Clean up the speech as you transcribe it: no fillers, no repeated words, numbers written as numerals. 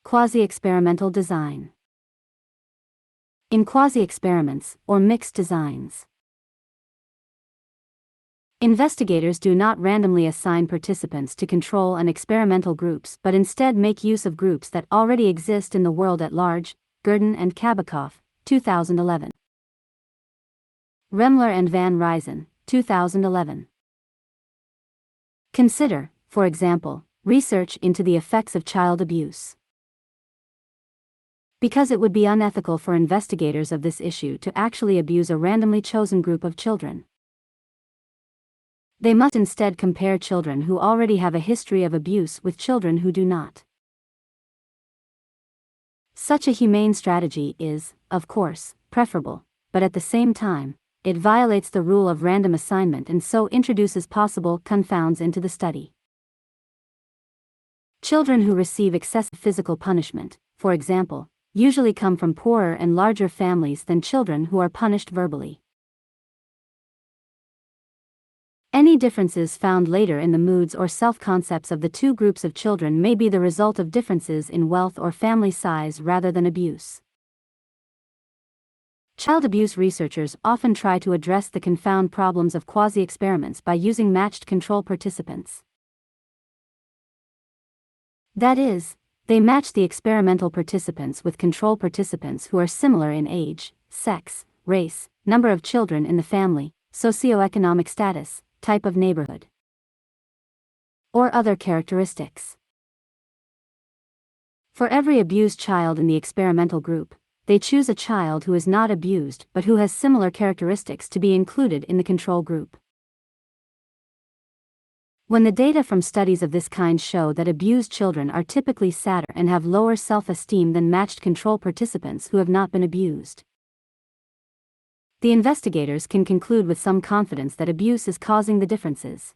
Quasi-experimental design. In quasi-experiments, or mixed designs, investigators do not randomly assign participants to control and experimental groups but instead make use of groups that already exist in the world at large. Gurdon and Kabakov, 2011. Remler and Van Ryzen, 2011. Consider, for example, research into the effects of child abuse. Because it would be unethical for investigators of this issue to actually abuse a randomly chosen group of children. They must instead compare children who already have a history of abuse with children who do not. Such a humane strategy is, of course, preferable, but at the same time, it violates the rule of random assignment and so introduces possible confounds into the study. Children who receive excessive physical punishment, for example, usually come from poorer and larger families than children who are punished verbally. Any differences found later in the moods or self-concepts of the two groups of children may be the result of differences in wealth or family size rather than abuse. Child abuse researchers often try to address the confound problems of quasi-experiments by using matched control participants. That is, they match the experimental participants with control participants who are similar in age, sex, race, number of children in the family, socioeconomic status, type of neighborhood, or other characteristics. For every abused child in the experimental group, they choose a child who is not abused but who has similar characteristics to be included in the control group. When the data from studies of this kind show that abused children are typically sadder and have lower self-esteem than matched control participants who have not been abused, the investigators can conclude with some confidence that abuse is causing the differences.